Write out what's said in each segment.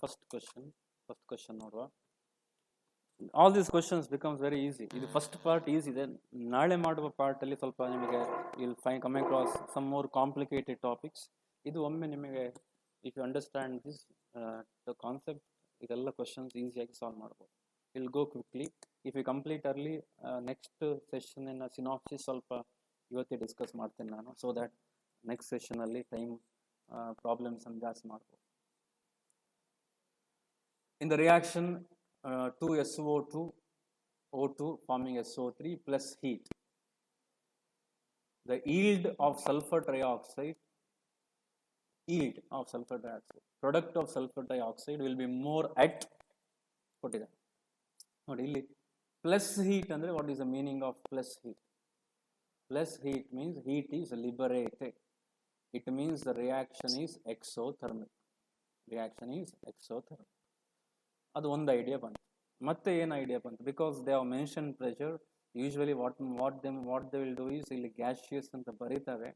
first question. First question ನೋಡುವ. All these questions becomes very easy. ಇದು first part easy ಇದೆ. ನಾಳೆ ಮಾಡುವ part ಅಲ್ಲಿ ಸ್ವಲ್ಪ ನಿಮಗೆ you'll find come across some more complicated topics. ಇದು ಒಮ್ಮೆ ನಿಮಗೆ if you understand this the concept ಇದೆಲ್ಲ questions ಈಸಿಯಾಗಿ ಸಾಲ್ವ್ ಮಾಡಬಹುದು. We'll go quickly. If you complete early next session in synopsis ಸ್ವಲ್ಪ ಇವತ್ತೇ ಡಿಸ್ಕಸ್ ಮಾಡ್ತೀನಿ ನಾನು so that next session ಅಲ್ಲಿ time problems ಅನ್ನು ಜಾಸ್ತಿ ಮಾಡಬಹುದು. In the reaction 2SO2 O2 forming SO3 plus heat, the yield of sulfur dioxide product of sulfur dioxide will be more at ಕೊಟ್ಟಿದ್ದಾರೆ ನೋಡಿ ಇಲ್ಲಿ plus heat ಅಂದ್ರೆ what is the meaning of plus heat? Plus heat means heat is liberated. It means the reaction is exothermic. ಅದು ಒಂದು idea ಬಂತು. ಮತ್ತೆ ಏನು idea ಬಂತು? Because they have mention pressure, usually what they will do is ಇಲ್ಲಿ gaseous ಅಂತ ಬರೀತಾರೆ.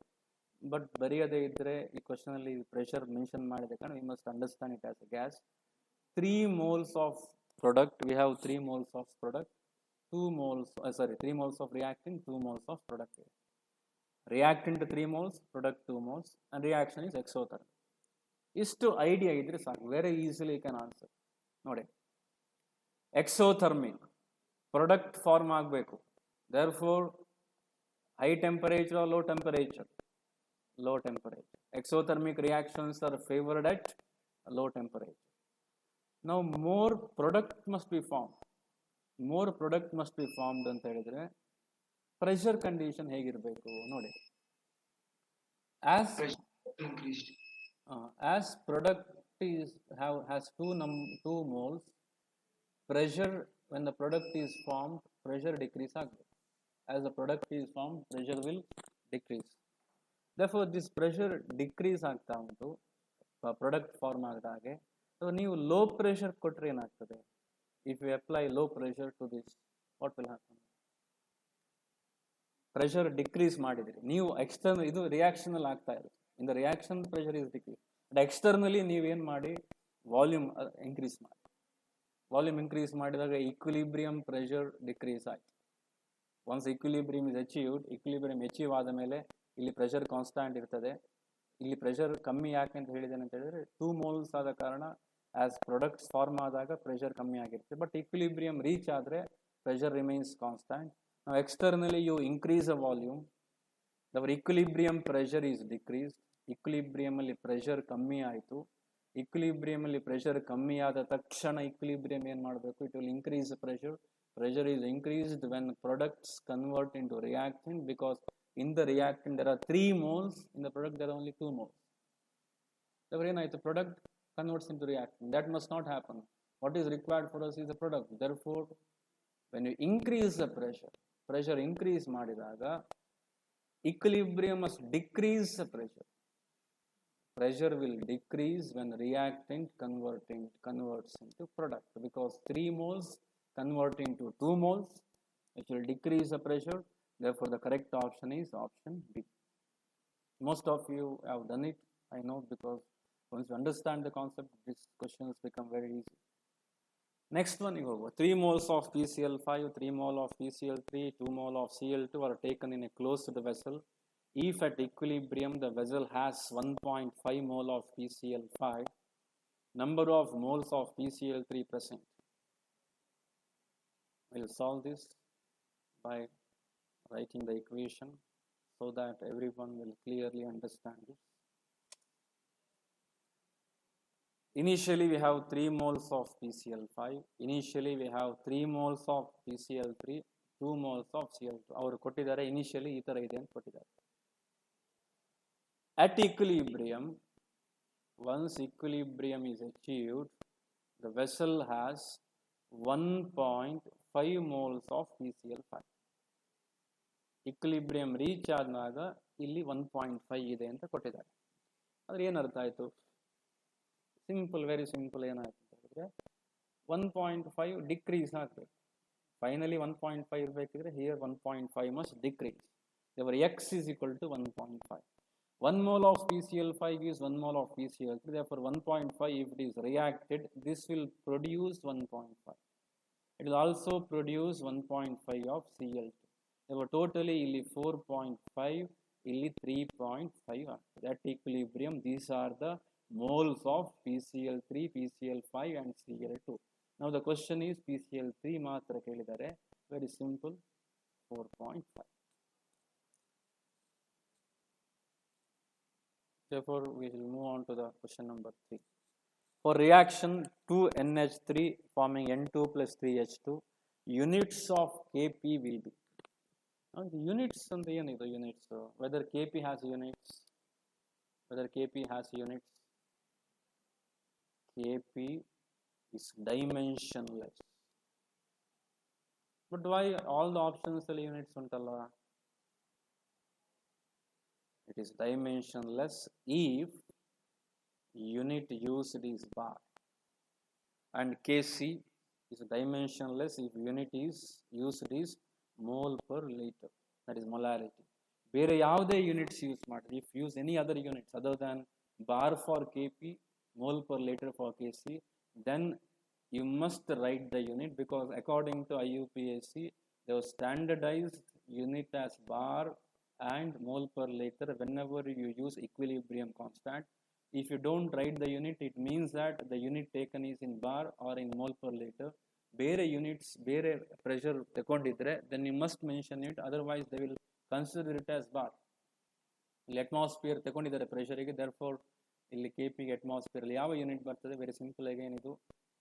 But ಬರೆಯದೇ ಇದ್ದರೆ ಈ ಕ್ವಶನ್ ಅಲ್ಲಿ ಪ್ರೆಷರ್ ಮೆನ್ಷನ್ ಮಾಡಿದ ಕಾರಣ we must understand it as A gas. 3 moles of product, we have 3 moles of product, 3 moles of reactant, 2 moles of product. Reactant 3 moles, product 2 moles, and reaction is exothermic. ಇಷ್ಟು idea ಇದ್ರೆ ಸಾಕು, very easily can answer. ನೋಡಿ, exothermic product form ಆಗಬೇಕು, therefore high temperature or low temperature. Exothermic reactions are favored at low temperature. Now more product must be formed ಅಂತ ಹೇಳಿದ್ರೆ pressure condition ಹೇಗಿರಬೇಕು ನೋಡಿ. as product has 2 moles, pressure when the product is formed, pressure decrease agಬೇಕು. As the product is formed, pressure will decrease. Therefore this pressure decrease ಆಗ್ತಾ ಉಂಟು product form ಆಗದಾಗೆ. So ನೀವು low pressure ಕೊಟ್ಟರೆ ಏನಾಗ್ತದೆ? if you apply low pressure to this, what will happen? Pressure decrease ಮಾಡಿದ್ರಿ ನೀವು, external ಇದು ರಿಯಾಕ್ಷನಲ್ ಆಗ್ತಾ ಇರುತ್ತೆ. In the reaction pressure is decrease, but externally ನೀವೇನು ಮಾಡಿ ವಾಲ್ಯೂಮ್ ಇನ್ಕ್ರೀಸ್ ಮಾಡಿ. ವಾಲ್ಯೂಮ್ ಇನ್ಕ್ರೀಸ್ ಮಾಡಿದಾಗ ಈಕ್ವಿಲಿಬ್ರಿಯಂ ಪ್ರೆಷರ್ ಡಿಕ್ರೀಸ್ ಆಯ್ತು. ಒನ್ಸ್ ಈಕ್ವಿಲಿಬ್ರಿಯಂ ಇಸ್ ಅಚೀವ್ ಆದ ಮೇಲೆ ಇಲ್ಲಿ ಪ್ರೆಷರ್ ಕಾನ್ಸ್ಟಾಂಟ್ ಇರ್ತದೆ. ಇಲ್ಲಿ ಪ್ರೆಷರ್ ಕಮ್ಮಿ ಯಾಕೆ ಅಂತ ಹೇಳಿದ್ದೇನೆ ಅಂತ ಹೇಳಿದ್ರೆ 2 moles ಆದ ಕಾರಣ ಆಸ್ ಪ್ರಾಡಕ್ಟ್ಸ್ ಫಾರ್ಮ್ ಆದಾಗ ಪ್ರೆಷರ್ ಕಮ್ಮಿ ಆಗಿರುತ್ತೆ. ಬಟ್ ಈಕ್ವಿಲಿಬ್ರಿಯಂ ರೀಚ್ ಆದರೆ ಪ್ರೆಷರ್ ರಿಮೈನ್ಸ್ ಕಾನ್ಸ್ಟಾಂಟ್. ನಾವು externally you increase a volume, our equilibrium pressure is decreased. Equilibrium ಅಲ್ಲಿ ಪ್ರೆಷರ್ ಕಮ್ಮಿ ಆಯಿತು. ಈಕ್ವಿಲಿಬ್ರಿಯಂ ಅಲ್ಲಿ ಪ್ರೆಷರ್ ಕಮ್ಮಿ ಆದ ತಕ್ಷಣ ಈಕ್ವಿಲಿಬ್ರಿಯಂ ಏನು ಮಾಡಬೇಕು? It will increase pressure. Pressure is increased when products convert into reactant, because in the reactant there are 3 moles, in the product there are only 2 moles. Therefore ಏನಾಯಿತು? product converts into reactant. That must not happen. What is required for us is the product. Therefore when you increase the pressure increase ಮಾಡಿದಾಗ equilibrium must decrease the pressure. Pressure will decrease when reactant converts into product, because 3 moles converting to 2 moles, which will decrease the pressure. Therefore the correct option is option B. Most of you have done it, I know, because once you understand the concept, these questions become very easy. Next one, you go 3 moles of PCl5, 3 mole of PCl3, 2 mole of Cl2 are taken in a closed vessel. If at equilibrium the vessel has 1.5 mole of PCl5, number of moles of PCl3 present. We'll solve this by writing the equation so that everyone will clearly understand this. Initially we have 3 moles of PCl5. Initially we have 3 moles of PCl3, 2 moles of Cl2. ಅವರು ಕೊಟ್ಟಿದ್ದಾರೆ initially ಈ ತರ ಇದೆ ಅಂತ ಕೊಟ್ಟಿದ್ದಾರೆ. At equilibrium, once equilibrium is achieved, the vessel has 1.5 moles of PCl5. Equilibrium reach ಆದಾಗ ಇಲ್ಲಿ 1.5 ಇದೆ ಅಂತ ಕೊಟ್ಟಿದ್ದಾರೆ. ಆದರೆ ಏನರ್ಥ ಆಯಿತು? Simple, very simple. ಏನಾಯ್ತು ಅಂತ ಹೇಳಿದ್ರೆ 1.5 ಡಿಕ್ರೀಸ್ ಆಗಬೇಕು. ಫೈನಲಿ 1.5 ಇರಬೇಕಿದ್ರೆ here 1.5 must decrease. Therefore x is equal to 1.5. 1 mole of PCl5 gives 1 mole of PCl3. Therefore, 1.5, if it is reacted, this will produce 1.5. It will also produce 1.5 of Cl2. Therefore, totally ಇಲ್ಲಿ 4.5, ಇಲ್ಲಿ 3.5 ಆಗ್ತದೆ. At equilibrium, these are the moles of PCl3, PCl5 and Cl2. Now the question is PCl3 ಮಾತ್ರ ಕೇಳಿದ್ದಾರೆ. Very simple, 4.5. Therefore, we will move on to the question number 3. For reaction 2NH3 forming N2 plus 3H2, units of Kp will be. Now, the units and the units, whether Kp has units, Kp is dimensionless. But why all the options are units untalla? It is dimensionless if unit used is bar, and Kc is dimensionless if unit is used is mole per liter, that is molarity. ಬೇರೆ ಯಾವುದೇ units use ಮಾಡಿ, if use any other units other than bar for Kp, mole per liter for Kc, then you must write the unit, because according to IUPAC they have standardized unit as bar and mole per liter whenever you use equilibrium constant. If you don't write the unit, it means that the unit taken is in bar or in mole per liter. ಬೇರೆ units ಬೇರೆ pressure ತಗೊಂಡಿದ್ರೆ then you must mention it, otherwise they will consider it as bar. ಇಲ್ಲಿ atmosphere ತಗೊಂಡಿದ್ದಾರೆ ಪ್ರೆಷರಿಗೆ, therefore ಇಲ್ಲಿ Kp ಗೆ atmosphere ಅಲ್ಲಿ ಯಾವ unit ಬರ್ತದೆ? Very simple again, ಇದು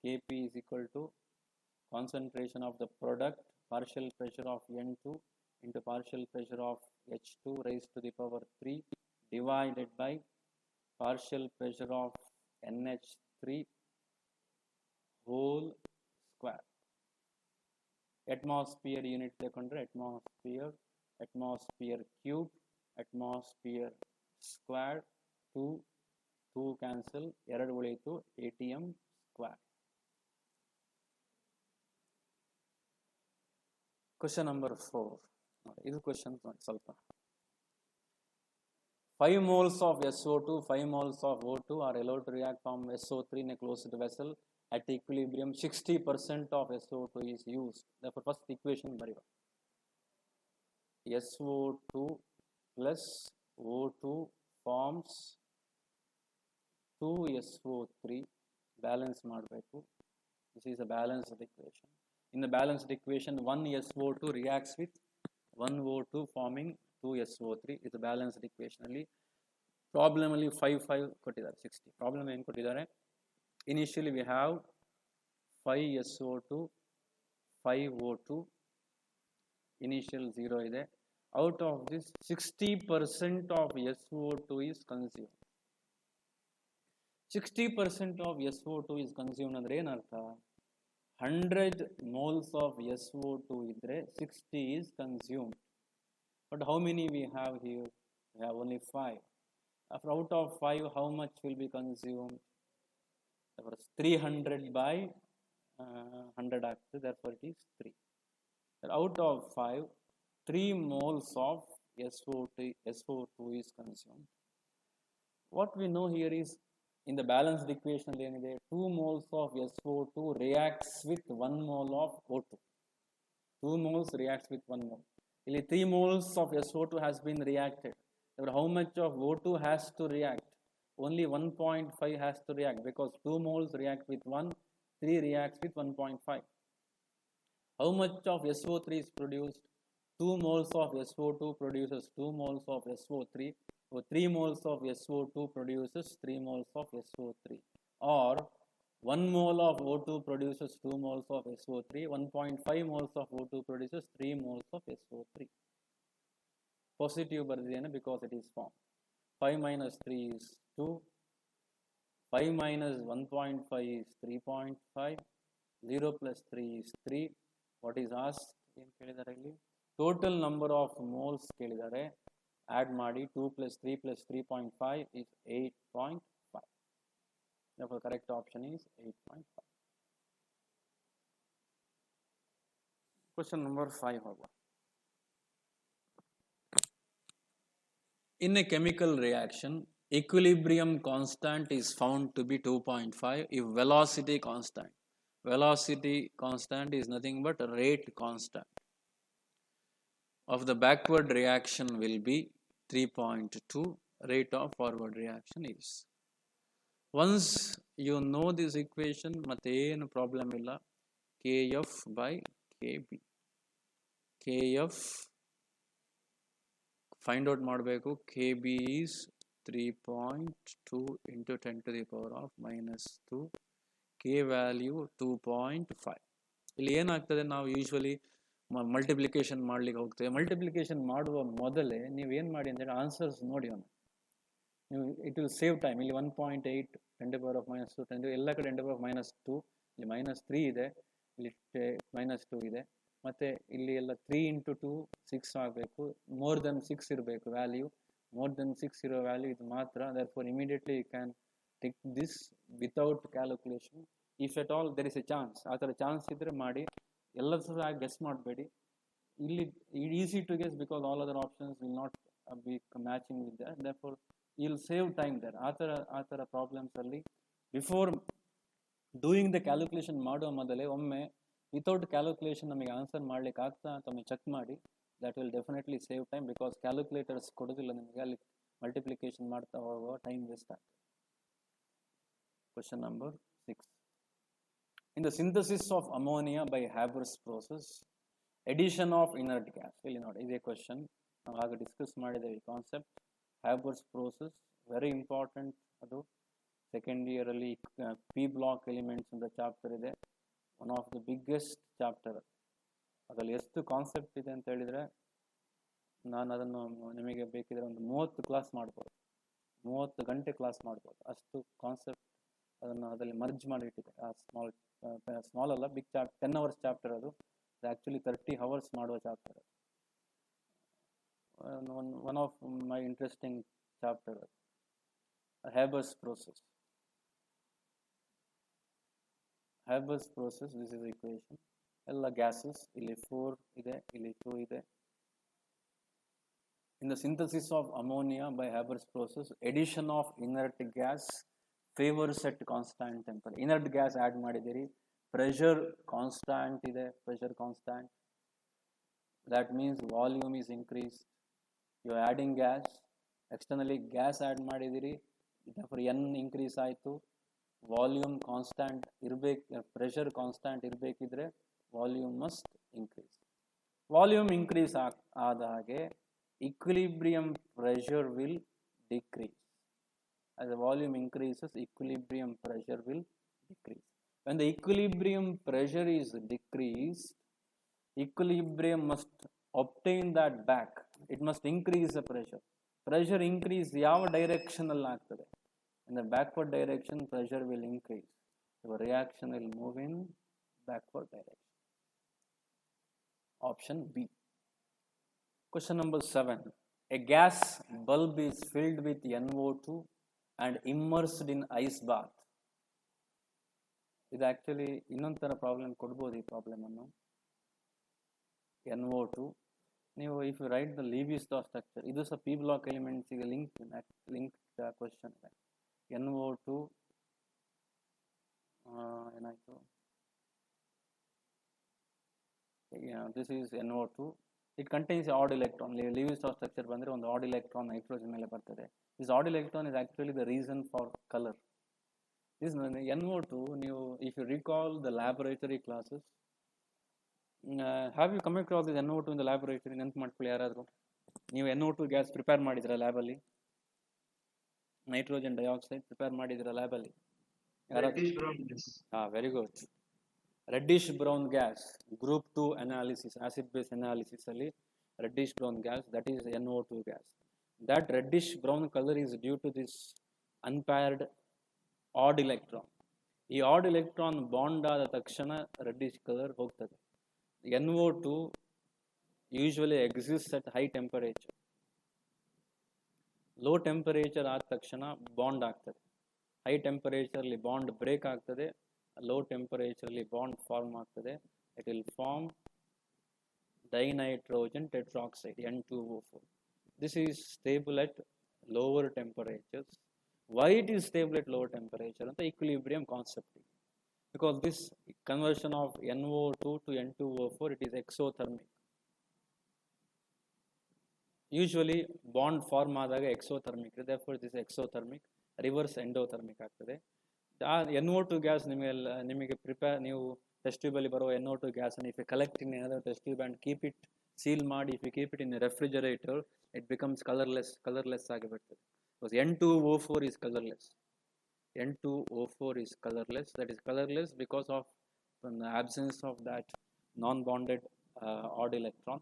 Kp is equal to concentration of the product partial pressure of N2 into partial pressure of H2 raised to the power 3 divided by partial pressure of NH3 whole square. Atmosphere unit ತಗೊಂಡ್ರೆ atmosphere cube, atmosphere square, 2 cancel, 2 ಉಳಿಯಿತು, atm square. Question number 4. ಇದು question ಸ್ವಲ್ಪ. 5 moles of SO2, 5 moles of O2 are allowed to react from SO3 in a closed vessel. At equilibrium, 60% of SO2 is used. Therefore, first equation ಬರೆಯುವ. SO2 plus O2 forms 2SO3. Balance ಮಾಡಬೇಕು. This is a balanced equation. In the balanced equation, 1 SO2 reacts with 1 O2 forming 2 SO3. It's a balanced equation. ಅಲ್ಲಿ problem ಅಲ್ಲಿ 5 ಕೊಟ್ಟಿದ್ದಾರೆ, 60. Problem ಏನು ಕೊಟ್ಟಿದ್ದಾರೆ? Initially we have 5 SO2, 5 O2, initial 0 ಇದೆ. Out of this 60% of SO2 is consumed. 60% of SO2 is consumed ಅಂದ್ರೆ ಏನರ್ಥ? 100 moles of SO2 ಇದ್ರೆ 60 is consumed. But how many we have here? We have only 5. Out of 5, how much will be consumed? 300 by 100 ಆಗ್ತದೆ, therefore it is 3. Out of 5, 3 moles of SO2 is consumed. What we know here is, in the balanced equation ಏನಿದೆ, 2 moles of SO2 reacts with 1 mole of O2. 2 moles reacts with 1 mole. ಇಲ್ಲಿ 3 moles of SO2 has been reacted. Therefore, how much of O2 has to react? Only 1.5 has to react, because 2 moles react with 1, 3 reacts with 1.5. How much of SO3 is produced? 2 moles of SO2 produces 2 moles of SO3. So 3 moles of SO2 produces 3 moles of SO3. Or 1 mole of O2 produces 2 moles of SO3. 1.5 moles of O2 produces 3 moles of SO3. Positive ಬರ್ದಿದ್ದೇನೆ because it is formed. 5 minus 3 is 2. 5 minus 1.5 is 3.5. 0 plus 3 is 3. What is asked? ಏನು ಕೇಳಿದ್ದಾರೆ ಇಲ್ಲಿ? Total number of moles ಕೇಳಿದ್ದಾರೆ. Add ಮಾಡಿ, 2 plus 3 plus 3.5 is 8.5. Therefore, correct option is 8.5. Question number 5 ಹೋಗುವ. In a chemical reaction, equilibrium constant is found to be 2.5 if velocity constant. Velocity constant is nothing but rate constant of the backward reaction will be 3.2. Rate of forward reaction is. Once you know this equation, mattenu problem illa. Kf by Kb. Kf find out ಮಾಡಬೇಕು. Kb is 3.2 into 10 to the power of minus 2. K value 2.5. ಇಲ್ಲಿ ಏನಾಗ್ತದೆ, ನಾವು usually multiplication ಮಾಡ್ಲಿಕ್ಕೆ ಹೋಗ್ತೇವೆ. Multiplication ಮಾಡುವ ಮೊದಲೇ ನೀವು ಏನು ಮಾಡಿ ಅಂತೇಳಿ ಆನ್ಸರ್ಸ್ ನೋಡಿ ಅವನು. ನೀವು ಇಟ್ ವಿಲ್ ಸೇವ್ ಟೈಮ್. ಇಲ್ಲಿ 1.8 10 to the power of minus 2 ಎಲ್ಲ ಕಡೆ 10 to the power of minus 2, ಇಲ್ಲಿ -3 ಇದೆ, ಇಲ್ಲಿ -2 ಇದೆ, ಮತ್ತೆ ಇಲ್ಲಿ ಎಲ್ಲ 3 into 2 6 ಆಗಬೇಕು. ಮೋರ್ ದೆನ್ 6 ಇರಬೇಕು ವ್ಯಾಲ್ಯೂ. ಮೋರ್ ದೆನ್ 6 ಇರೋ ವ್ಯಾಲ್ಯೂ ಇದು ಮಾತ್ರ. therefore immediately you can take this without calculation. if at all there is a chance, ಆ ಥರ ಚಾನ್ಸ್ ಇದ್ರೆ ಮಾಡಿ. ಎಲ್ಲ ಸಹ ಗೆಸ್ ಮಾಡಬೇಡಿ. ಇಲ್ಲಿ easy to guess because all other options will not be matching with that. therefore you will save time there. ಆ ಥರ ಪ್ರಾಬ್ಲಮ್ಸ್ ಅಲ್ಲಿ ಬಿಫೋರ್ ಡೂಯಿಂಗ್ ದ ಕ್ಯಾಲ್ಕುಲೇಷನ್ ಮಾಡುವ ಮೊದಲೇ ಒಮ್ಮೆ ವಿತೌಟ್ ಕ್ಯಾಲ್ಕುಲೇಷನ್ ನಮಗೆ ಆನ್ಸರ್ ಮಾಡ್ಲಿಕ್ಕೆ ಆಗ್ತಾ ಅಂತ ಒಮ್ಮೆ ಚೆಕ್ ಮಾಡಿ. That will definitely save time because calculators ಕೊಡೋದಿಲ್ಲ ನಿಮಗೆ. ಅಲ್ಲಿ ಮಲ್ಟಿಪ್ಲಿಕೇಶನ್ ಮಾಡ್ತಾ ಹೋಗುವ ಟೈಮ್ ವೇಸ್ಟ್ ಆಗ್ತದೆ. Question number 6. In the synthesis of ammonia by Haber's process, addition of inert gas. ಇಲ್ಲಿ ನೋಡಿ, ಇದೇ ಕ್ವಶನ್ ನಾವು ಆಗ ಡಿಸ್ಕಸ್ ಮಾಡಿದ್ದೇವೆ. ಈ concept Haber's process very important. ಅದು ಸೆಕೆಂಡ್ ಇಯರ್ ಅಲ್ಲಿ ಪಿ ಬ್ಲಾಕ್ ಎಲಿಮೆಂಟ್ಸ್ ಅಂತ ಚಾಪ್ಟರ್ ಇದೆ. One of the biggest chapter. ಅದರಲ್ಲಿ ಎಷ್ಟು ಕಾನ್ಸೆಪ್ಟ್ ಇದೆ ಅಂತ ಹೇಳಿದರೆ ನಾನು ಅದನ್ನು ನಿಮಗೆ ಬೇಕಿದ್ರೆ ಒಂದು 30 ಕ್ಲಾಸ್ ಮಾಡ್ಬೋದು, 30 ಗಂಟೆ ಕ್ಲಾಸ್ ಮಾಡ್ಬೋದು. ಅಷ್ಟು ಕಾನ್ಸೆಪ್ಟ್ ಅದನ್ನು ಅದರಲ್ಲಿ ಮರ್ಜ್ ಮಾಡಿ ಇಟ್ಟಿದೆ. ಆ ಸ್ಮಾಲ್ ಅಲ್ಲ, ಬಿಗ್ ಚಾಪ್ಟರ್, 10 hours ಚಾಪ್ಟರ್ ಅದು. ಆ್ಯಕ್ಚುಲಿ 30 hours ಮಾಡುವ chapter. One of my interesting chapter Haber's process. Haber's process, this is the equation. ಎಲ್ಲ ಗ್ಯಾಸಸ್, ಇಲ್ಲಿ 4 ಇದೆ, ಇಲ್ಲಿ 2 ಇದೆ. In the synthesis of ammonia by Haber's process, addition of inert gas favors at constant temperature. Inert gas add ಮಾಡಿದಿರಿ, pressure constant ಇದೆ, pressure constant. That means volume is increased. You are adding gas, externally gas add ಮಾಡಿದಿರಿ, therefore n increase ಆಯಿತು. Volume constant ಇರಬೇಕು, pressure constant ಇರಬೇಕಿದ್ರೆ volume must increase. Volume increase ಆದ ಹಾಗೆ equilibrium pressure will decrease. As the volume increases, equilibrium pressure will decrease. When the equilibrium pressure is decreased, equilibrium must obtain that back. It must increase the pressure. Pressure increase ಯಾವ direction ಅಲ್ಲಿ ಆಗ್ತದೆ? In the backward direction, pressure will increase. The reaction will move in backward direction. Option B. Question number 7. A gas bulb is filled with NO2 and immersed in ice bath. ಇದು actually ಇನ್ನೊಂದು ಥರ problem ಕೊಡ್ಬೋದು. ಈ ಪ್ರಾಬ್ಲಮನ್ನು NO2 ನೀವು if you write the Lewis law structure, ಇದು ಸಹ P block ಎಲಿಮೆಂಟ್ಸಿಗೆ ಲಿಂಕ್ ಕ್ವಶನ್ ಇದೆ. NO2 ಏನಾಯಿತು, this is NO2. It contains odd electron. Lewis law structure ಬಂದರೆ ಒಂದು ಆಡ್ ಎಲೆಕ್ಟ್ರಾನ್ ನೈಟ್ರೋಜನ್ ಮೇಲೆ ಬರ್ತದೆ. This odd electron is actually the reason for colour. This NO2, ನೀವು if you recall the laboratory classes, have you come across this NO2 in the laboratory? ನೆನ್ಪು ಮಾಡ್ಕೊಳ್ಳಿ ಯಾರಾದರೂ. ನೀವು NO2 gas prepare ಮಾಡಿದ್ರ ಲ್ಯಾಬಲ್ಲಿ? Nitrogen dioxide prepare ಮಾಡಿದ್ರ ಲ್ಯಾಬಲ್ಲಿ? Very good. Reddish brown gas, group 2 analysis, acid base analysis ಅಲ್ಲಿ reddish brown gas, that is NO2 gas. That reddish brown colour is due to this unpaired odd electron. ಈ odd electron bond ಆದ ತಕ್ಷಣ reddish colour ಹೋಗ್ತದೆ. NO2 usually exist at high temperature. Low temperature ಆದ ತಕ್ಷಣ bond ಆಗ್ತದೆ. High ಟೆಂಪರೇಚರ್ಲಿ bond break ಆಗ್ತದೆ, low ಟೆಂಪರೇಚರ್ಲಿ ಬಾಂಡ್ ಫಾರ್ಮ್ ಆಗ್ತದೆ. It will form dinitrogen tetroxide, N2O4. This is stable at lower temperatures. Why it is stable at lower temperature ಅಂತ equilibrium concept. Because this conversion of NO2 to N2O4, it is exothermic. Usually bond form ಆದಾಗ exothermic, therefore this is exothermic, reverse endothermic ಆಗ್ತದೆ. ಆ NO2 gas ನಿಮಗೆ prepare, ನೀವು test tube ಅಲ್ಲಿ ಬರುವ NO2 gas ಅನ್ನು if you collect in another test tube and keep it seal ಮಾಡಿ, if you keep it in a refrigerator, it becomes colorless ಆಗಿಬಿಡ್ತದೆ. Because N2O4 is colorless. N2O4 is colorless. That is colorless because of the absence of that non-bonded odd electron.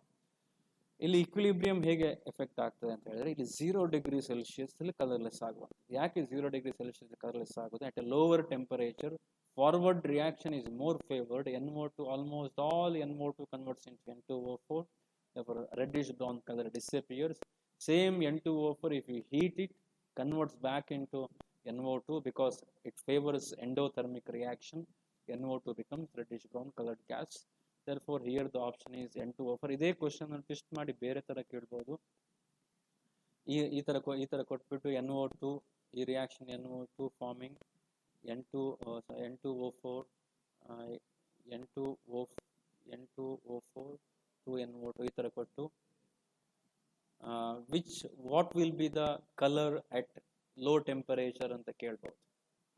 ಇಲ್ಲಿ equilibrium ಹೇಗೆ effect ಆಗ್ತದೆ ಅಂತ ಹೇಳಿದ್ರೆ, ಇಲ್ಲಿ 0 degree Celsius ಅಲ್ಲಿ colourless ಆಗುವಂಥ. ಯಾಕೆ 0 ಡಿಗ್ರಿ ಸೆಲ್ಸಿಯಸ್ ಕಲರ್ಲೆಸ್ ಆಗುತ್ತೆ? At A lower temperature forward reaction is more favored. NO2, almost all NO2 converts into N2O4, therefore reddish brown color disappears. Same N2O4, if you heat it, converts back into NO2 because it favors endothermic reaction. NO2 becomes reddish brown colored gas. Therefore here the option is N2O4. ಇದೇ question twist ಮಾಡಿ ಬೇರೆ ತರ ಕೇಳ್ಬೋದು. ಈ ತರ ಕೊಟ್ಬಿಟ್ಟು NO2, ಈ reaction NO2 farming N2O4 to NO2 ಈ ತರ ಕೊಟ್ಟು what will be the color at low temperature ಅಂತ ಕೇಳ್ಬೋದು,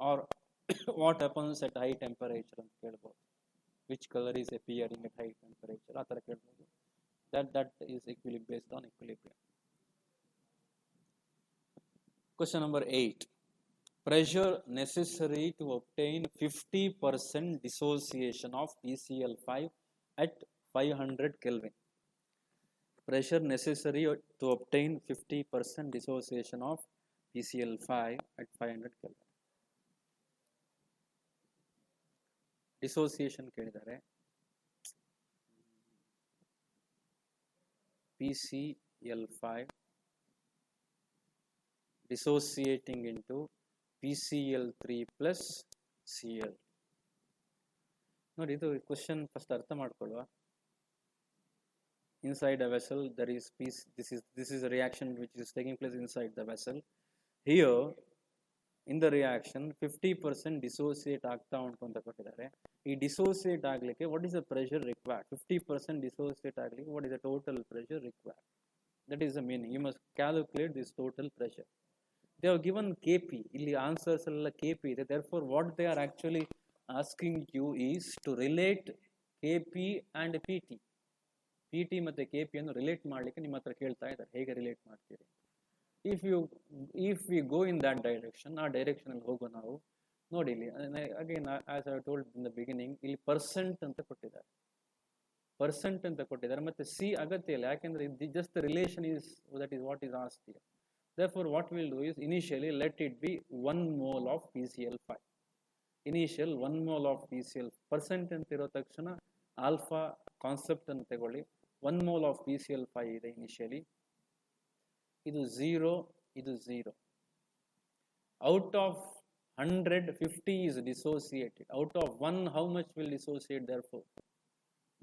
or what happens at high temperature ಅಂತ ಕೇಳ್ಬೋದು, which color is appearing at high temperature ಆ ತರ ಕೇಳ್ಬೋದು. that is based on equilibrium. Question number 8. Pressure necessary to obtain 50% dissociation of PCl5 at 500 Kelvin. Pressure necessary to obtain 50% dissociation of PCl5 at 500 Kelvin. Dissociation ಕೇಳಿದ್ದಾರೆ. PCl5 dissociating into PCl3 plus Cl. ನೋಡಿ, ಇದು question first ಅರ್ಥ ಮಾಡ್ಕೊಳ್ಳುವ. Inside a vessel there is this is a reaction which is taking place inside the vessel. Here in the reaction 50% dissociate ಆಗ್ತಾ ಉಂಟು ಅಂತ ಕೊಟ್ಟಿದ್ದಾರೆ. ಈ dissociate ಆಗಲಿಕ್ಕೆ what is the pressure required? 50% dissociate ಆಗಲಿಕ್ಕೆ what is the total pressure required? That is the meaning. You must calculate this total pressure. They have given Kp. ಇಲ್ಲಿ answers ಎಲ್ಲ Kp ಇದೆ. Therefore what they are actually asking you is to relate Kp and Pt. Pt ಮತ್ತೆ Kp ಅನ್ನು relate ಮಾಡಲಿಕ್ಕೆ ನಿಮ್ಮ ಹತ್ರ ಕೇಳ್ತಾ ಇದ್ದಾರೆ, ಹೇಗೆ ರಿಲೇಟ್ ಮಾಡ್ತೀರಿ. if we go in that direction, ಆ ಡೈರೆಕ್ಷನ್ ಅಲ್ಲಿ ಹೋಗೋ ನಾವು. ನೋಡಿ ಇಲ್ಲಿ again as I told in the beginning, ಇಲ್ಲಿ ಪರ್ಸೆಂಟ್ ಅಂತ ಕೊಟ್ಟಿದ್ದಾರೆ, ಮತ್ತೆ ಸಿ ಅಗತ್ಯ ಇಲ್ಲ, ಯಾಕೆಂದ್ರೆ just relation is that is what is asked here. Therefore what we'll do is initially let it be 1 mole of PCl5. Initial 1 mole of PCl percent ಅಂತ ಇರೋ ತಕ್ಷಣ ಆಲ್ಫಾ ಕಾನ್ಸೆಪ್ಟ್ ಅನ್ನು ತಗೊಳ್ಳಿ. 1 mole of PCl5 ಇದೆ initially. ಇದು 0, ಇದು 0. Out of 100, 50 is dissociated. Out of 1, how much will dissociate?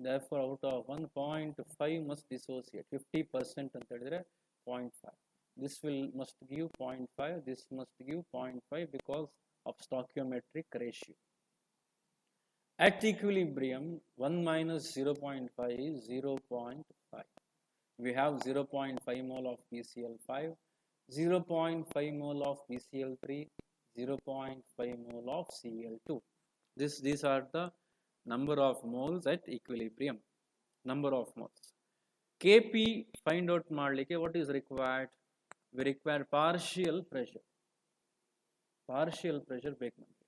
Therefore out of 1, 0.5 must dissociate. 50% ಅಂತ ಹೇಳಿದ್ರೆ 0.5. This must give 0.5, this must give 0.5 because of stoichiometric ratio. At equilibrium, 1 minus 0.5 is 0.5. We have 0.5 mole of PCl5, 0.5 mole of PCl3, 0.5 mole of Cl2. These are the number of moles at equilibrium. Number of moles. Kp find out ಮಾಡಲಿಕ್ಕೆ what is required? We require partial pressure. ಬೇಕು ನಮಗೆ.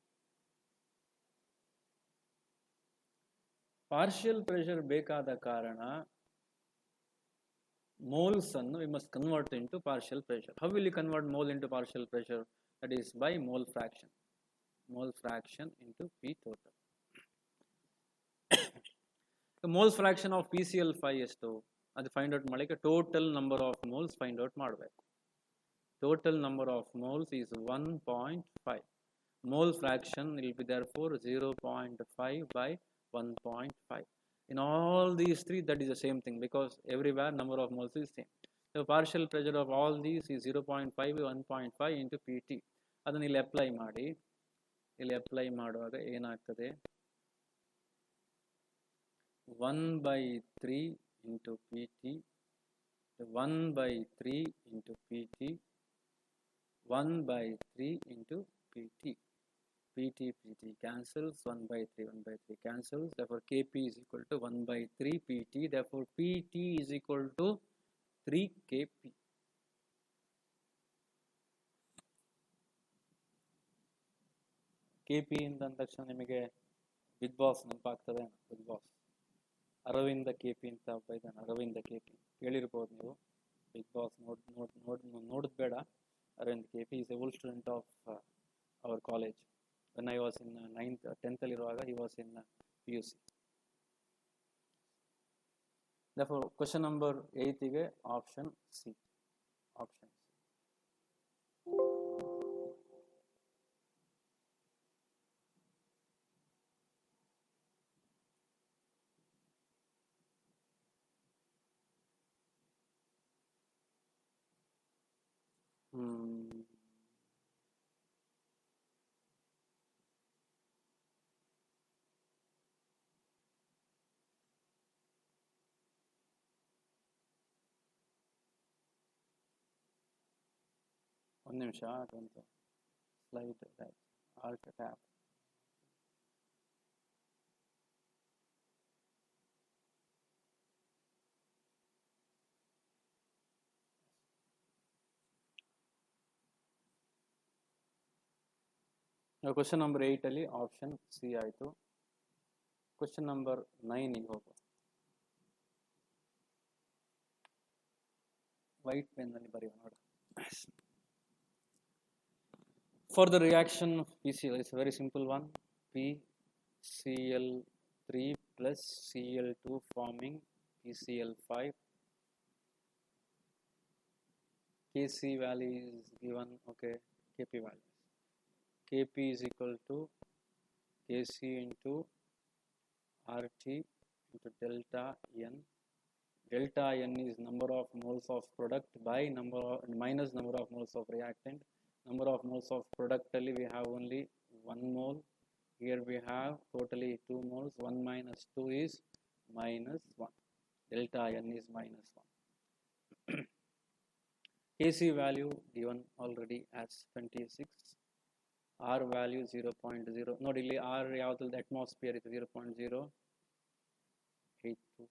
Partial pressure ಬೇಕಾದ ಕಾರಣ moles ಅನ್ನು we must convert into partial pressure. How will you convert mole into partial pressure? That is by mole fraction. Mole fraction into P total. The mole fraction of PCl5 ಎಷ್ಟು? ಅದು find out ಮಾಡಲಿಕ್ಕೆ total number of moles find out ಮಾಡಬೇಕು. Total number of moles is 1.5. Mole fraction will be therefore 0.5 by 1.5. In all these three, that is the same thing because everywhere number of moles is same. The partial pressure of all these is 0.5 1.5 into PT. ಅದನ್ನು ಇಲ್ಲಿ apply ಮಾಡಿ, ಇಲ್ಲಿ apply ಮಾಡುವಾಗ ಏನಾಗ್ತದೆ, 1/3 into PT, 1/3 into PT, 1/3 into PT. PT cancels, 1/3 cancels, therefore Kp is equal to 1/3 PT, therefore PT is equal to 3 Kp. Kp ಇಂದ ತಕ್ಷಣ ನಿಮಗೆ big boss ನೆನಪಾಗ್ತದೆ. ಬಿಗ್ ಬಾಸ್ ಅರವಿಂದ ಕೆಪಿ ಅಂತ ಒಬ್ಬ ಇದ್ದಾನೆ, ಅರವಿಂದ ಕೆಪಿ ಕೇಳಿರ್ಬೋದು ನೀವು. ಬಿಗ್ ಬಾಸ್ ನೋಡಿದ್ ಬೇಡ. Arvind KP is a old student of our college. when I was in 9th 10th ಅಲ್ಲಿರುವಾಗ he was in PUC. therefore question number 8 ಗೆ option C. option C. ಒಂದು ನಿಮಿಷ, ಅದೊಂದು slide alt tab. Question number 8 ಅಲ್ಲಿ option C ಆಯಿತು. Question number 9 ಗೆ ಹೋಗುವ. White pen ಅಲ್ಲಿ ಬರೆಯುವ ನೋಡ. For the reaction of PCl, it's a very simple one. PCl3 plus Cl2 forming PCl5. Kc value is given, okay, Kp value. Kp is equal to Kc into RT into delta N. Delta N is number of moles of product by minus number of moles of reactant. Number of moles of product ali we have only 1 mole. Here we have totally 2 moles. 1 minus 2 is minus 1. Delta N is minus 1. Kc value given already as 26. R value 0.0. ನೋಡಿ ಇಲ್ಲಿ R ಯಾವ್ದು atmosphere is 0.082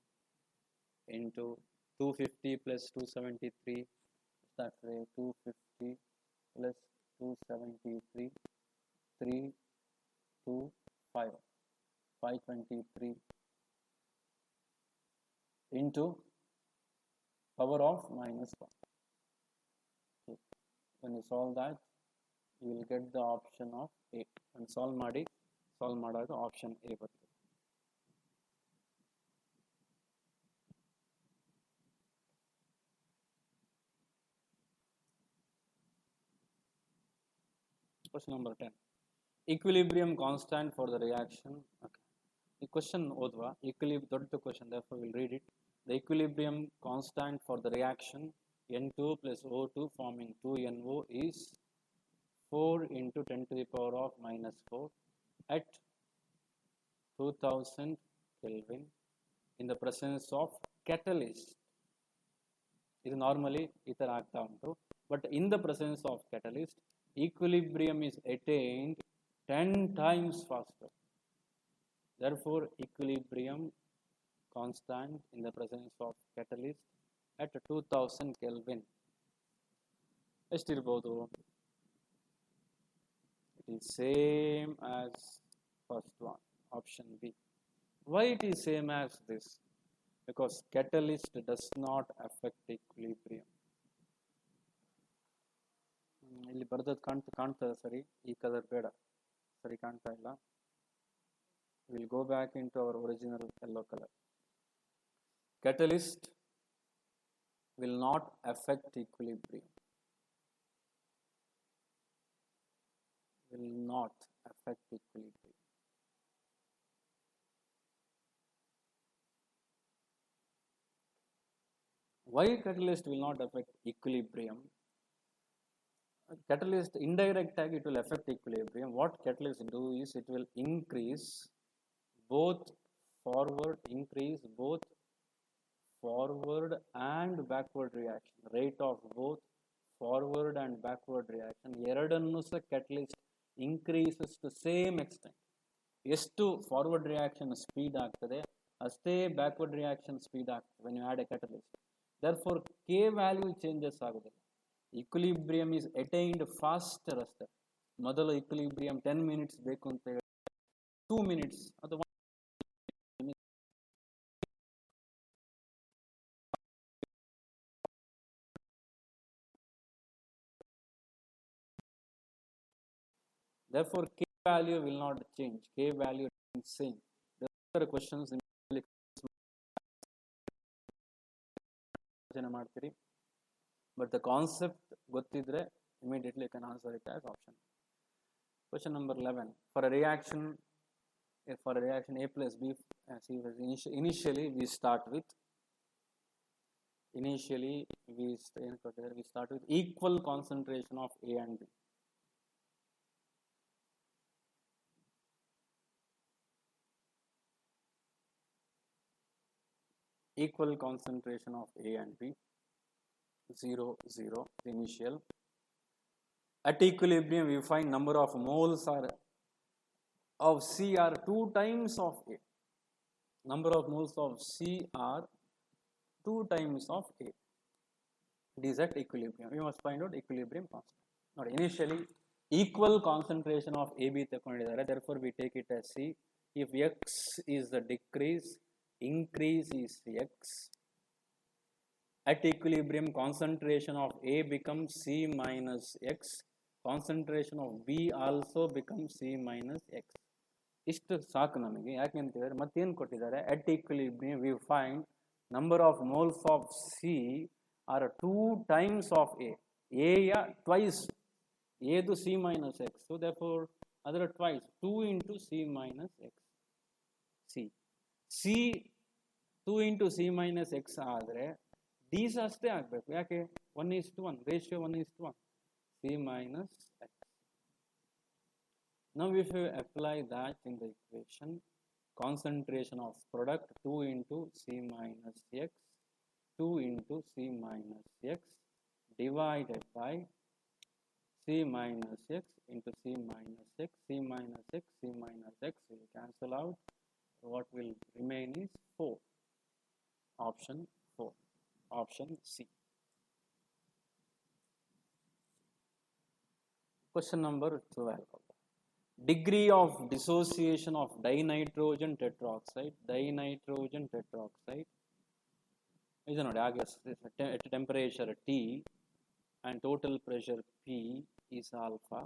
into 250 plus 273. That way 250 plus 273, 325, 523 into power of minus 1. Okay. When you solve that, you will get the option of A. And solve ಮಾಡಾಗ option A ಬರ್ತದೆ. Question number 10. Equilibrium constant for the reaction. Okay. The question odva ದೊಡ್ಡ question, therefore we'll read it. The equilibrium constant for the reaction N2 plus O2 forming 2NO is 4 into 10 to the power of minus 4 at 2000 Kelvin in the presence of catalyst. ಇದು normally ಈ ಥರ ಆಗ್ತಾ ಉಂಟು, but in the presence of catalyst equilibrium is attained 10 times faster. Therefore equilibrium constant in the presence of catalyst at 2000 Kelvin ಎಷ್ಟಿರ್ಬೋದು? It is same as first one, option B. Why it is same as this? Because catalyst does not affect equilibrium. ಇಲ್ಲಿ ಬರ್ದದ್ದು ಕಾಣ್ತದೆ ಸರಿ, ಈ colour ಬೇಡ, ಸರಿ ಕಾಣ್ತಾ ಇಲ್ಲ. Will go back into our original yellow colour. Catalyst will not affect equilibrium. Will not affect equilibrium. Why catalyst will not affect equilibrium? Catalyst indirect tag, it will affect equilibrium. What catalyst do is it will increase both forward and backward reaction, rate of both forward and backward reaction ಎರಡನ್ನೂ ಸಹ catalyst increases to same extent. ಎಷ್ಟು forward reaction speed ಆಗ್ತದೆ ಅಷ್ಟೇ backward reaction speed ಆಗ್ತದೆ when you add a catalyst. Therefore k value changes ಆಗುದಿಲ್ಲ. Equilibrium is attained faster ಅಷ್ಟೇ. ಮೊದಲು equilibrium 10 minutes ಬೇಕು ಅಂತ ಹೇಳಿ 2 minutes ಅಥವಾ therefore k value will not change. K value remains same. There are questions ಮಾಡ್ತೀರಿ, but the concept ಗೊತ್ತಿದ್ರೆ immediately you can answer it as option. Question number 11. For a reaction A plus B, initially we start with equal concentration of A and B. Equal concentration of A and B, 0, 0, initial. At equilibrium, we find number of moles of C are 2 times of A. Number of moles of C are 2 times of A. It is at equilibrium. We must find out equilibrium constant. Now, initially, equal concentration of AB ತಗೊಂಡಿದ್ದಾರೆ. Therefore, we take it as C. If X is the decrease, increase is X. At equilibrium, concentration of A becomes C minus X. Concentration of B also becomes C minus X. ಇಷ್ಟು ಸಾಕು ನಮಗೆ. ಯಾಕೆ ಅಂತ ಹೇಳಿದ್ರೆ ಮತ್ತೇನು ಕೊಟ್ಟಿದ್ದಾರೆ, at equilibrium we find number of moles of C are 2 times of A. A ಯ twice, A ದು C minus X. So therefore ಅದರ twice 2 into C minus X. C 2 into C minus X ಆದರೆ D's ಅಷ್ಟೇ ಆಗಬೇಕು. ಯಾಕೆ 1:1 ratio 1:1 C minus X. Now if you apply that in the equation, concentration of product 2 into C minus X, 2 into C minus X divided by C minus X into C minus X, C minus X, C minus X will cancel out. What will remain is 4. Option 4. Option C. Question number 12. Degree of dissociation of dinitrogen tetroxide. ಇದು ನೋಡಿ ಹಾಗೆ at temperature T and total pressure P is alpha.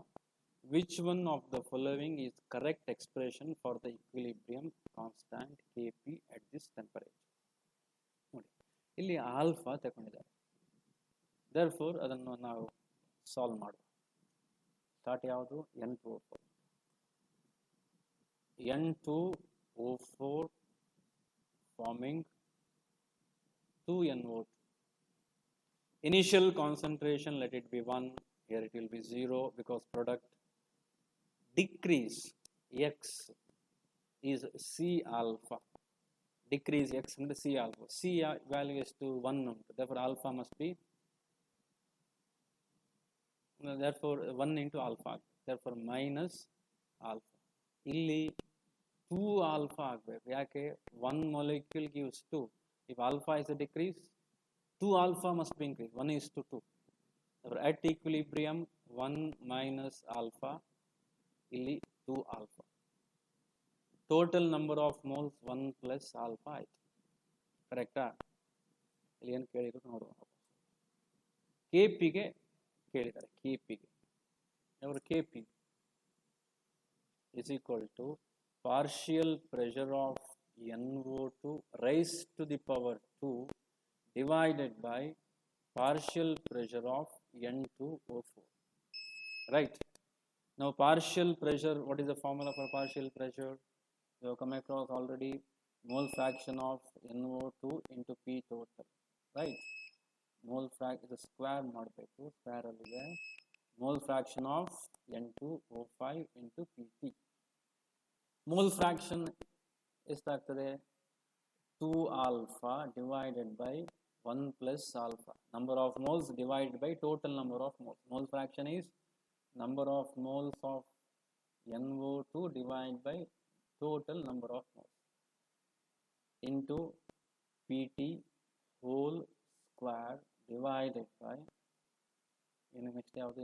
Which one of the following is correct expression for the equilibrium constant Kp at this temperature? ನೋಡಿ ಇಲ್ಲಿ alpha ತಗೊಂಡಿದ್ದಾರೆ. therefore ಅದನ್ನು ನಾವು solve ಮಾಡುವ. Start ಯಾವುದು, N2O4 forming 2NO2. Initial concentration, let it be 1. Here it will be 0 because product decrease X is C alpha. Decrease X and C alpha. C value is to 1. Therefore alpha must be, therefore 1 into alpha. Therefore minus alpha. ಇಲ್ಲಿ 2 alpha ಆಗಬೇಕು. ಯಾಕೆ 1 molecule gives 2. If alpha is a decrease, 2 alpha must be increased. 1:2. At equilibrium 1 minus alpha, ಇಲ್ಲಿ 2 alpha. Total number of moles 1 plus alpha ಆಯ್ತು. ಕರೆಕ್ಟಾ? ಇಲ್ಲಿ ಏನು ಕೇಳಿದ್ರು ನೋಡುವ. KPಗೆ ಕೇಳಿದ್ದಾರೆ. KPಗೆ ಅವರು KP is equal to partial pressure of NO2 raised to the power 2 divided by partial pressure of N2O4. Right? Now partial pressure, what is the formula for partial pressure? You have come across already, mole fraction of NO2 into P total. Right? Mole frac ಇದು square ಮಾಡಬೇಕು, square ಅಲ್ಲಿದೆ mole fraction of N2O5 into PT. Mole fraction ಎಷ್ಟಾಗ್ತದೆ? 2 alpha divided by 1 plus alpha. Number of moles divided by total number of moles. Mole fraction is number of moles of NO2 divided by total number of moles into PT whole square divided by next ಯಾವುದು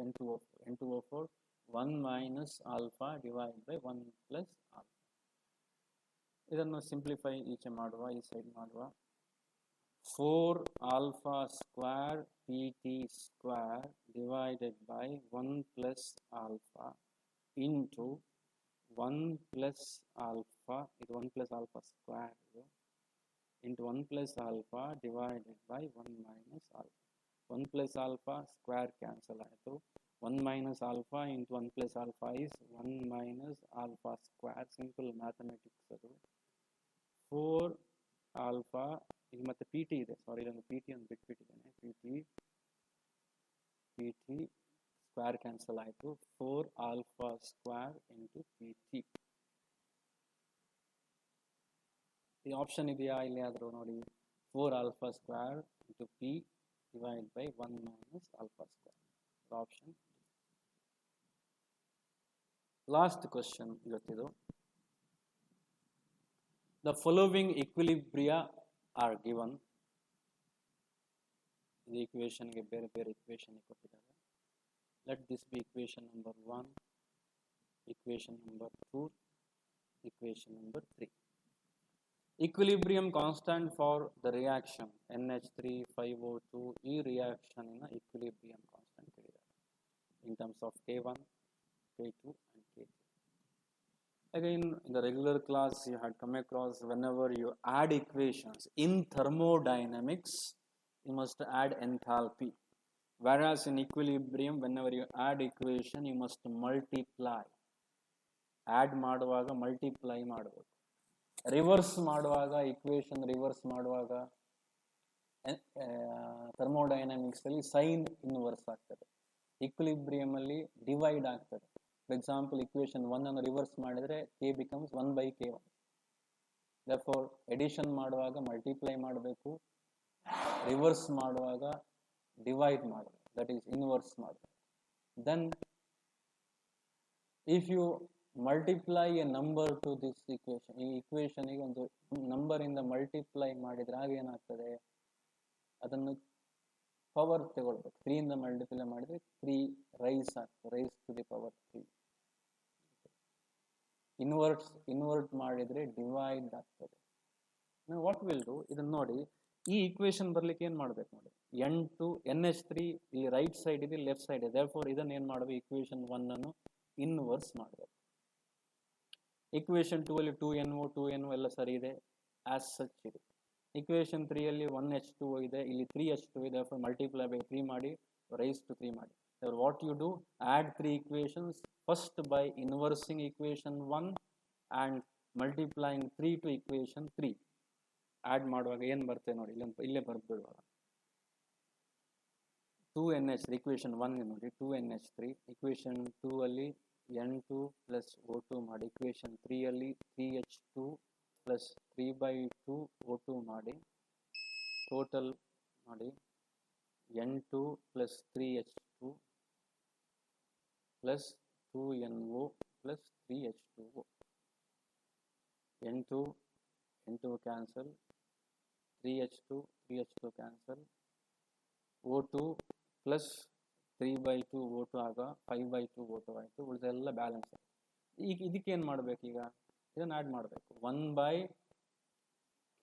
N2O4 1 minus alpha divided by 1 plus alpha. ಇದನ್ನು simplify ಈಚೆ ಮಾಡುವ, ಈ side ಮಾಡುವ. 4 alpha square PT square divided by 1 plus alpha into 1 plus alpha, ಇದು 1 plus alpha square into 1 plus alpha divided by 1 minus alpha. 1 plus alpha square cancel ಆಯಿತು. 1 minus alpha into 1 plus alpha is 1 minus alpha square. Simple mathematics ಅದು. 4 alpha ಈಗ ಮತ್ತೆ PT ಇದೆ, ಸಾರಿ ಇದನ್ನು PT ಅಂತ ಬಿಟ್ಬಿಟ್ಟಿದ್ದೇನೆ. PT square cancel ಆಯಿತು. 4 alpha square into PT. ಈ option ಇದೆಯಾ ಇಲ್ಲಿ ಆದರೂ ನೋಡಿ, 4 alpha square into P divided by 1 minus alpha square. Option. Last question ಇವತ್ತಿದು. The following equilibria are given. The equation ಗೆ ಬೇರೆ ಬೇರೆ equation ಕೊಟ್ಟಿದ್ದಾರೆ. Let this be equation number 1, equation number 2, equation number 3. Equilibrium constant for the reaction NH3 5O2. ಈ reaction ನ equilibrium constant ಹೇಳಿದ್ದಾರೆ in terms of K1, K2 and K3. Again, in the regular class you had come across, whenever you add equations in thermodynamics, you must add enthalpy. Whereas in equilibrium, whenever you add equation, you must multiply. Add ಮಾಡುವಾಗ multiply ಮಾಡಬೇಕು. Reverse ಮಾಡುವಾಗ equation reverse ಮಾಡುವಾಗ thermodynamics ಅಲ್ಲಿ sine inverse ಆಗ್ತದೆ. Equilibrium ಅಲ್ಲಿ divide ಆಗ್ತದೆ. For example, equation 1 ಅನ್ನು reverse ಮಾಡಿದರೆ K becomes 1 by K1. Therefore, addition ಮಾಡುವಾಗ multiply ಮಾಡಬೇಕು, ರಿವರ್ಸ್ ಮಾಡುವಾಗ ಡಿವೈಡ್ ಮಾಡಬೇಕು, that is inverse ಮಾಡಬೇಕು. Then, if you multiply a number to this equation, ಈ equation ಗೆ ಒಂದು ನಂಬರ್ ಇಂದ ಮಲ್ಟಿಪ್ಲೈ ಮಾಡಿದ್ರೆ ಆಗ ಏನಾಗ್ತದೆ, ಅದನ್ನು ಪವರ್ ತಗೊಳ್ಬೇಕು. 3 ಇಂದ ಮಲ್ಟಿಪ್ಲೈ ಮಾಡಿದ್ರೆ 3 ರೈಸ್ ಆಗ್ತದೆ, raise to the power 3. Invert ಮಾಡಿದ್ರೆ ಡಿವೈಡ್ ಆಗ್ತದೆ. ವಾಟ್ ವಿಲ್ ಡು, ಇದನ್ನು ನೋಡಿ, ಈ ಈಕ್ವೇಶನ್ ಬರ್ಲಿಕ್ಕೆ ಏನ್ ಮಾಡ್ಬೇಕು ನೋಡಿ, NH3 ಇಲ್ಲಿ ರೈಟ್ ಸೈಡ್ ಇದೆ, ಲೆಫ್ಟ್ ಸೈಡ್ ಇದೆ. therefore ಇದನ್ನ ಏನ್ ಮಾಡಬೇಕು, ಈಕ್ವೇಶನ್ 1 ಅನ್ನು ಇನ್ವರ್ಸ್ ಮಾಡಬೇಕು. ಈಕ್ವೇಶನ್ 2 ಅಲ್ಲಿ 2NO ಎಲ್ಲ ಸರಿ ಇದೆ, ಆಸ್ ಸಚ್ ಇದೆ. ಈಕ್ವೇಶನ್ 3 ಅಲ್ಲಿ 1H2O ಇದೆ, ಇಲ್ಲಿ 3H2 ಇದೆ. therefore ಮಲ್ಟಿಪ್ಲೈ ಬೈ 3 ಮಾಡಿ, ರೈಸ್ ಟು 3 ಮಾಡಿ. what you do, add 3 equations first by inversing equation 1 and multiplying 3 to equation 3. add ಮಾಡುವಾಗ ಏನು ಬರುತ್ತೆ ನೋಡಿ, ಇಲ್ಲೇ ಬರ್ಬಿಡುವಾಗ 2NH3 equation 1 ನೋಡಿ, 2NH3 equation 2 ಅಲ್ಲಿ N2 plus O2 ಮಾಡಿ, equation 3 ಅಲ್ಲಿ 3H2 plus 3/2 O2 ಮಾಡಿ, ಟೋಟಲ್ ಮಾಡಿ N2 plus 3H2 plus 2NO plus 3H2O. N2 cancel, 3H2 cancel, O2 plus 3/2 O2 ಆಗ 5/2 O2 ಆಯಿತು. ಉಳಿದೆಲ್ಲ ಬ್ಯಾಲೆನ್ಸ್ ಆಯಿತು. ಈಗ ಇದಕ್ಕೆ ಏನು ಮಾಡಬೇಕು, ಈಗ ಇದನ್ನು ಆ್ಯಡ್ ಮಾಡಬೇಕು. 1 by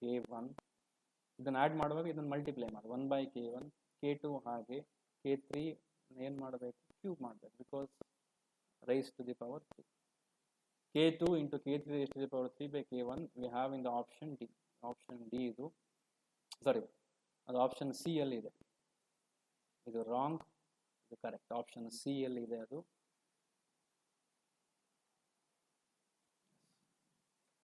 K1 ಇದನ್ನು ಆ್ಯಡ್ ಮಾಡುವಾಗ ಇದನ್ನು ಮಲ್ಟಿಪ್ಲೈ ಮಾಡಿ, 1 by K1, K2 ಹಾಗೆ, K3 ಏನು ಮಾಡಬೇಕು, ಕ್ಯೂಬ್ ಮಾಡಬೇಕು, because raise to the power 3. K2 into K3 raised to the power 3 by K1 we have in the option D. Option D ಇದು, ಸಾರಿ ಅದು ಆಪ್ಷನ್ ಸಿ ಅಲ್ಲಿ ಇದೆ. ಇದು ರಾಂಗ್, ಇದು ಕರೆಕ್ಟ್. ಆಪ್ಷನ್ ಸಿ ಅಲ್ಲಿ ಇದೆ ಅದು.